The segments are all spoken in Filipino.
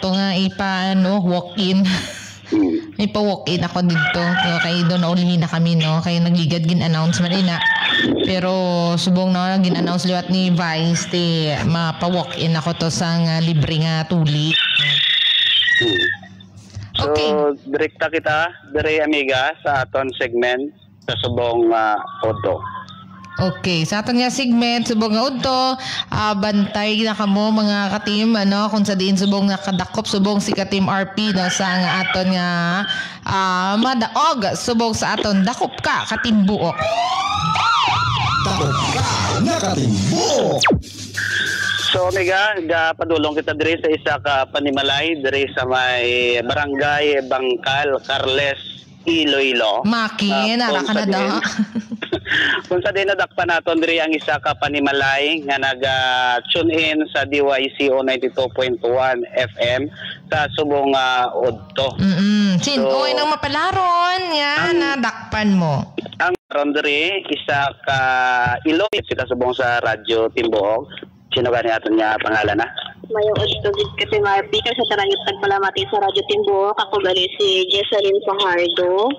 to nga walk-in. Ipa-walk-in ako dito. Kaya doon ulihin na kami, no? Kaya nagligad gin-announcement na. Pero subong na gin-announce liwat ni Vice, mapa-walk-in ako to sa libre nga tuli. So, direkta kita, dire amiga, sa aton segment sa subong Odo. Okay, sa aton nga segment subong nga udto, bantay na kamo mga ka-team kung sa diin subong nakadakop subong si ka-team RP sa nga aton nga madaog subong sa aton dakop ka ka-team Buok. Dakop ka nga ka-team Buok. So amiga, padulong kita dire sa isa ka panimalay dire sa may barangay Bangkal, Carles, Iloilo. Makin, ara ka na da. Kung sa din nadakpan naton dire ang isa ka panimalay nga nag-tune in sa DYCO 92.1 FM sa subong Udto. Oy nang mapalaron nga nadakpan mo. Ang ron dire isa ka Iloilo kita subong sa Radyo Timbuok. Sino ba niya aton nga pangalan na? Mayong Ostogid kasi mapikal sa tarangit tagpalamati sa Radyo Timbuok. Ako gali si Jessalyn Fajardo.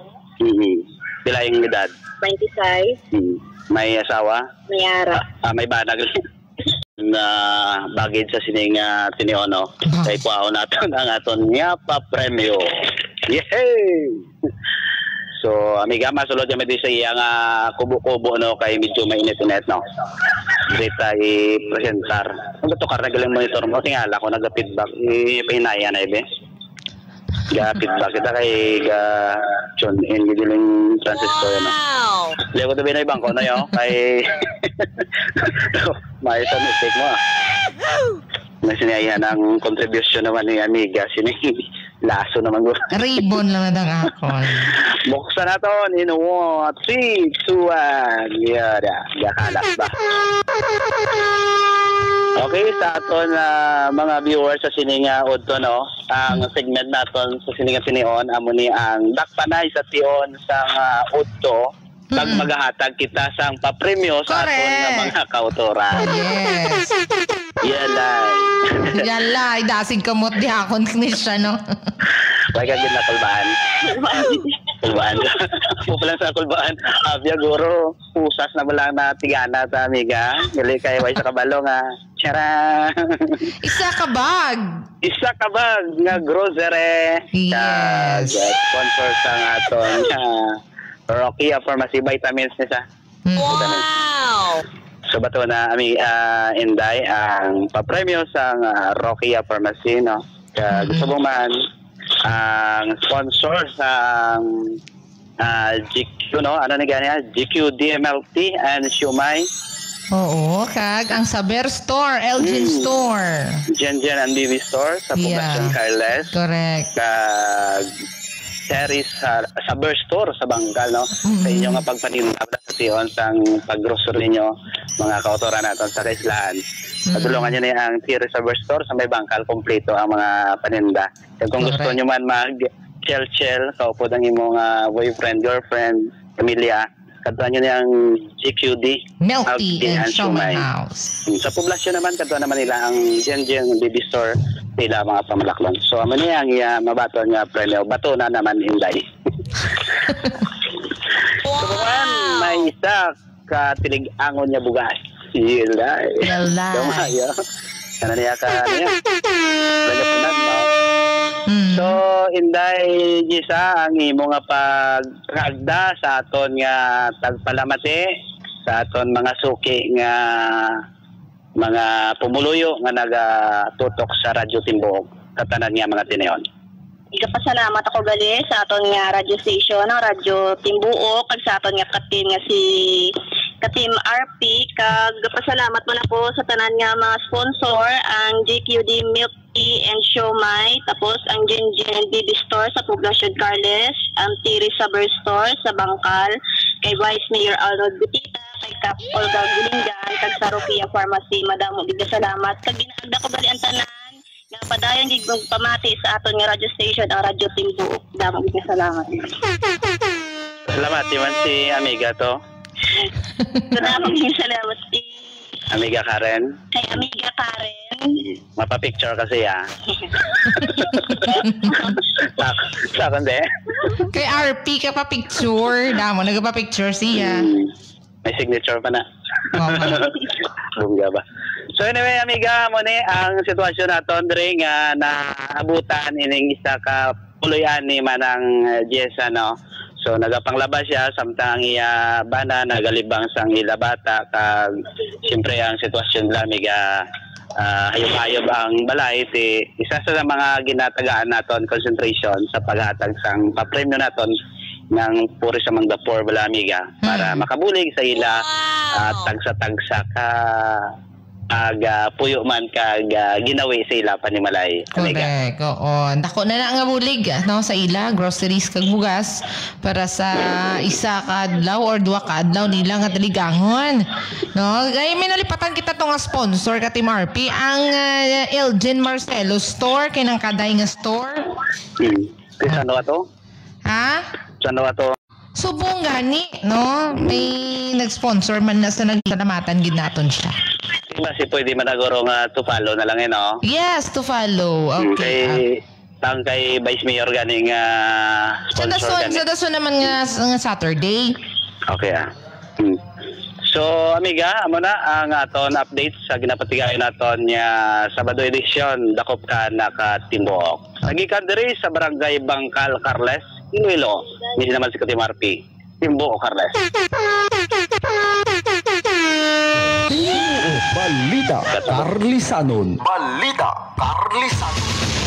Pila yung edad? 26. May asawa? May ara. May banag na bagid sa sining tiniono. Kay kuwaon naton ang aton nga pa-premyo. Yay! So, amiga, masulod kami di sa iya nga kubo-kubo kay medyo mainit-init Dita i-presentar. Ang batukar na galing monitor mo, tingala ko nag-feedback. Ipahinaya na ibe. Ga-feedback kita kay John in gidiling Francisco Liya ko tabi na ibang ko kay may sa mistake mo na sinayahan ang contribution naman ni amiga laso naman ko. Ribbon lang na ako. Buksan na to in 1, 3, 2, 1. Yada, gakalap ba? Okay, sa aton mga viewers sa Sininga Udto ang segment naton sa Sininga Tinion amo ni ang dakpanay sa tion sa Udto pag maghahatag kita sang papremyo sa aton nga mga kautoran. Yes. Yalay, dasig kamot di akon ni siya Wag ka din na kulbaan. Kulbaan. Ako pa lang sa kulbaan. Abya guro, pusas na lang na tigana ta amiga. Gali kay way sa kabalo nga. Tara. Isa kabag nga grocery. Yes. Sponsor sa aton Rocky Pharmacy Vitamins nisa. Wow. So bato na Inday ang papremyo sa Rocky Pharmacy gusto mo man ang sponsor sa GQ ano ni ganyan GQ DMLT and Shumai. Oo, kag ang Saber Store, Elgin Store. Jen and BB Store sa Poblacion Carles. Correct. Kag Terry's Saber Store sa Bangkal sa inyo nga pagpaninda sa tion sang paggrocery niyo mga kautoran naton sa Kaislahan. Patulungan niyo na ang Terry's Saber Store sa may Bangkal kompleto ang mga paninda. Kung gusto niyo man mag-chill kaupo ang imong boyfriend, girlfriend, pamilya, kadto niyo na ang GQD Melty and Shumai House. Sa poblasyon naman kadto naman nila ang Jen Baby Store nila mga pamalaklon. So amo niya ang mabato nga premyo. Bato na naman Inday. So may isa ka tilig-angon niya bugas. Yelay. Dumayo. Kana niya ka niya. Lagapunan So Inday gisa ang imo nga pagkagda sa aton nga tagpalamati sa aton mga suki nga mga pumuluyo nga nagatutok sa Radyo Timbuok katanan nga mga tineon. Pasalamat ako gali sa aton nga radio station ng Radyo Timbuok kag sa aton nga katim nga si Katim RP kag pasalamat mo na po sa tanan nga mga sponsor ang GQD Milk Tea and Shumai, tapos ang Jinjin BB Store sa Poblacion Carles, ang Tiri Saber Store sa Bangkal, kay Vice Mayor Arnold Butita, kay Cap Olga Gulingan, kag sa Rokia Pharmacy, madamo gid salamat. Kag ginaagda ko bali ang tanan nga padayon gid pamati sa aton nga radio station ang Radyo Timbuok. Damo gid salamat. Salamat man si amiga to. Damo gid salamat si Amiga Karen. Kay Amiga Karen. Mapapicture kasi sa kundi. Kay RP ka pa picture. Damo, nagpa-picture siya. May signature pa na. Okay. Bungga ba? So anyway, amiga, mo ni ang sitwasyon naton diri nga naabutan ining isa ka puloy-an ni manang Jessa, no. So nagapanglabas siya samtang iya bana nagalibang sang ila bata kag siyempre ang sitwasyon nila amiga hayop-hayop ang balay ti isa sa mga ginatagaan naton concentration sa paghatag sang papremyo naton ng puri sa mga poor bala amiga para makabulig sa ila at tagsa-tagsa ka puyo man kag ginawi sa ila panimalay amiga. Correct. Oo. Dako na nga bulig no sa ila groceries kag bugas para sa isa ka adlaw or duha ka adlaw nila nga daligangon. No, gay may nalipatan kita tong sponsor ka Team RP ang Elgin Marcelo store kay nang kaday nga store. Saan daw to? Ha? Saan daw to? Subong gani, no? May nag-sponsor man na sa nagsalamatan gid naton siya. Kasi pwede managuro nga to follow na lang no? Yes, to follow. Okay. Kay Vice Mayor ganing sponsor sa dason naman nga Saturday. Okay So amiga, amo na ang aton update sa ginapatigayon naton nya Sabado edition dakop ka naka Timbuk. Nagikan diri sa Barangay Bangkal, Carles, Iloilo. Hindi naman si Katim RP. Timbuk, Carles. Balita Carlisanon. Balita Carlisanon.